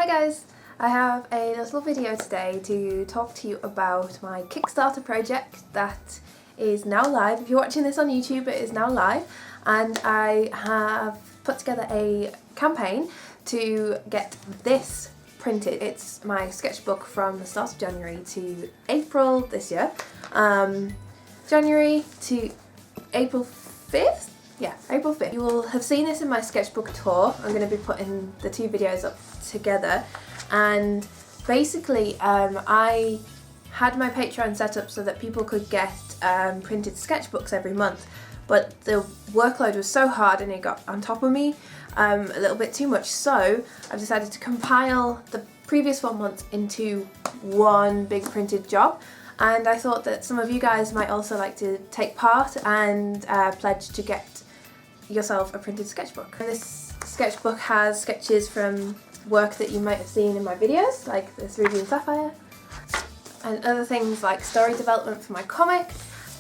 Hi guys! I have a little video today to talk to you about my Kickstarter project that is now live. If you're watching this on YouTube, it is now live, and I have put together a campaign to get this printed. It's my sketchbook from the start of January to April this year. January to April 5th? Yeah, April 5th. You will have seen this in my sketchbook tour. I'm going to be putting the two videos up together, and basically I had my Patreon set up so that people could get printed sketchbooks every month, but the workload was so hard and it got on top of me a little bit too much, so I've decided to compile the previous 4 months into one big printed job. And I thought that some of you guys might also like to take part and pledge to get yourself a printed sketchbook. And this sketchbook has sketches from work that you might have seen in my videos, like this Ruby and Sapphire, and other things like story development for my comic,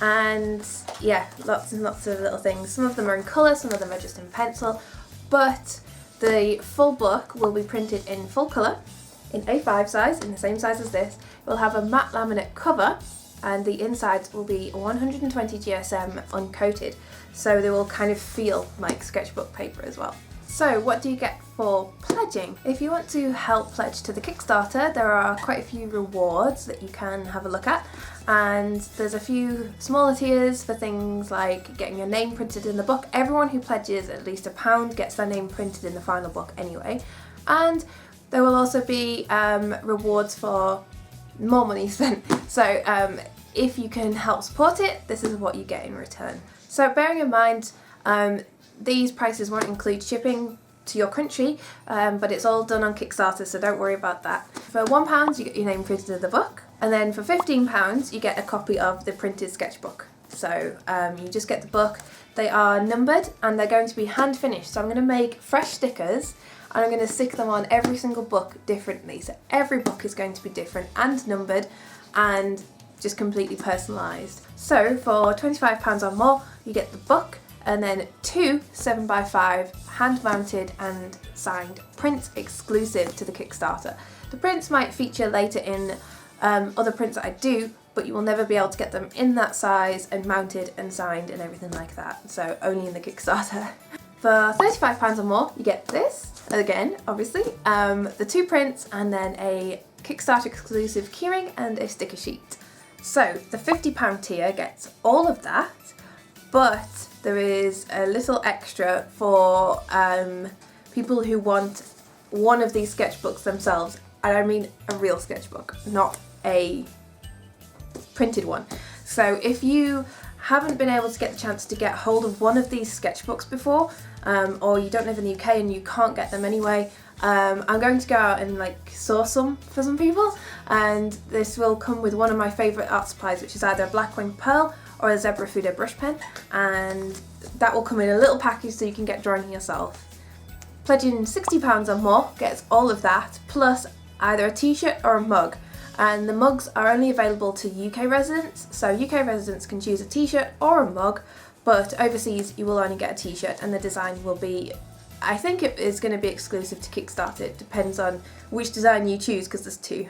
and yeah, lots and lots of little things. Some of them are in colour, some of them are just in pencil, but the full book will be printed in full colour, in A5 size, in the same size as this. It will have a matte laminate cover, and the insides will be 120 GSM uncoated, so they will kind of feel like sketchbook paper as well. So what do you get for pledging? If you want to help pledge to the Kickstarter, there are quite a few rewards that you can have a look at, and there's a few smaller tiers for things like getting your name printed in the book. Everyone who pledges at least £1 gets their name printed in the final book anyway, and there will also be rewards for more money spent. So if you can help support it, this is what you get in return. So bearing in mind, these prices won't include shipping to your country, but it's all done on Kickstarter, so don't worry about that. For £1 you get your name printed in the book, and then for £15 you get a copy of the printed sketchbook. So you just get the book. They are numbered and they're going to be hand finished, so I'm going to make fresh stickers and I'm going to stick them on every single book differently. So every book is going to be different and numbered and just completely personalised. So for £25 or more you get the book, and then 2 7x5 hand-mounted and signed prints exclusive to the Kickstarter. The prints might feature later in other prints that I do, but you will never be able to get them in that size and mounted and signed and everything like that, so only in the Kickstarter. For £35 or more you get this, again obviously, the 2 prints and then a Kickstarter exclusive keyring and a sticker sheet. So the £50 tier gets all of that, but there is a little extra for people who want one of these sketchbooks themselves, and I mean a real sketchbook, not a printed one. So if you haven't been able to get the chance to get hold of one of these sketchbooks before, or you don't live in the UK and you can't get them anyway, I'm going to go out and source some for some people, and this will come with one of my favourite art supplies, which is either a black winged pearl or a zebra Fude brush pen, and that will come in a little package so you can get drawing yourself. Pledging £60 or more gets all of that, plus either a t-shirt or a mug, and the mugs are only available to UK residents, so UK residents can choose a t-shirt or a mug, but overseas you will only get a t-shirt, and the design will be, I think it is going to be exclusive to Kickstarter. It depends on which design you choose because there's 2.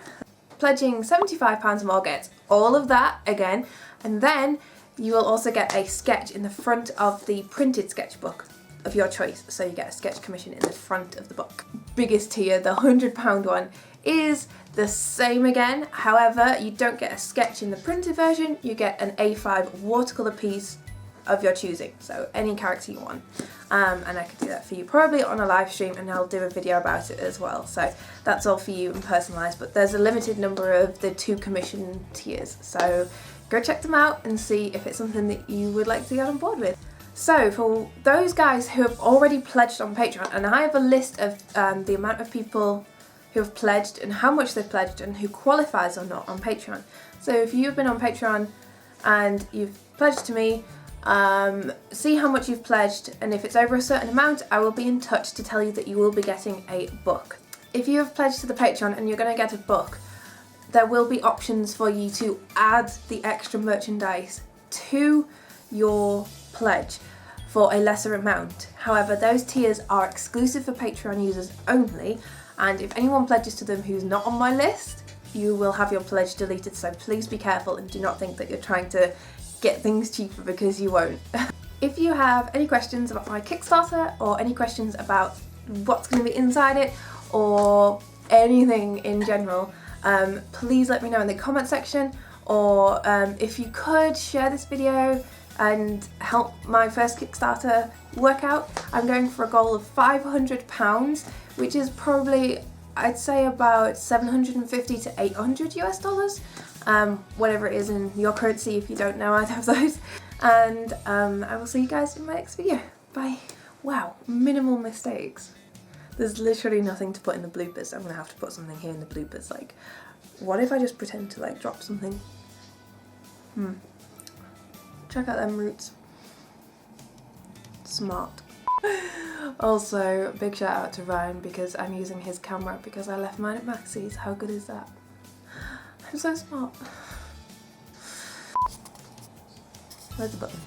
Pledging £75 or more gets all of that again, and then you will also get a sketch in the front of the printed sketchbook of your choice, so you get a sketch commission in the front of the book. Biggest tier, the £100 one, is the same again, however you don't get a sketch in the printed version, you get an A5 watercolour piece of your choosing, so any character you want, and I could do that for you probably on a live stream, and I'll do a video about it as well, so that's all for you and personalised, but there's a limited number of the 2 commission tiers, so go check them out and see if it's something that you would like to get on board with. So for those guys who have already pledged on Patreon, and I have a list of the amount of people who have pledged and how much they've pledged and who qualifies or not on Patreon. So if you've been on Patreon and you've pledged to me, see how much you've pledged, and if it's over a certain amount I will be in touch to tell you that you will be getting a book. If you have pledged to the Patreon and you're going to get a book, there will be options for you to add the extra merchandise to your pledge for a lesser amount. However, those tiers are exclusive for Patreon users only, and if anyone pledges to them who's not on my list, you will have your pledge deleted, so please be careful and do not think that you're trying to get things cheaper, because you won't. If you have any questions about my Kickstarter, or any questions about what's going to be inside it, or anything in general, please let me know in the comment section, or if you could share this video and help my first Kickstarter work out. I'm going for a goal of £500, which is probably, I'd say, about 750 to 800 US dollars, whatever it is in your currency if you don't know either of those. And I will see you guys in my next video. Bye. Wow, minimal mistakes. There's literally nothing to put in the bloopers. I'm gonna have to put something here in the bloopers, like, what if I just pretend to like drop something? Check out them roots. Smart. Also, big shout out to Ryan, because I'm using his camera because I left mine at Maxie's. How good is that? I'm so smart. Where's the button?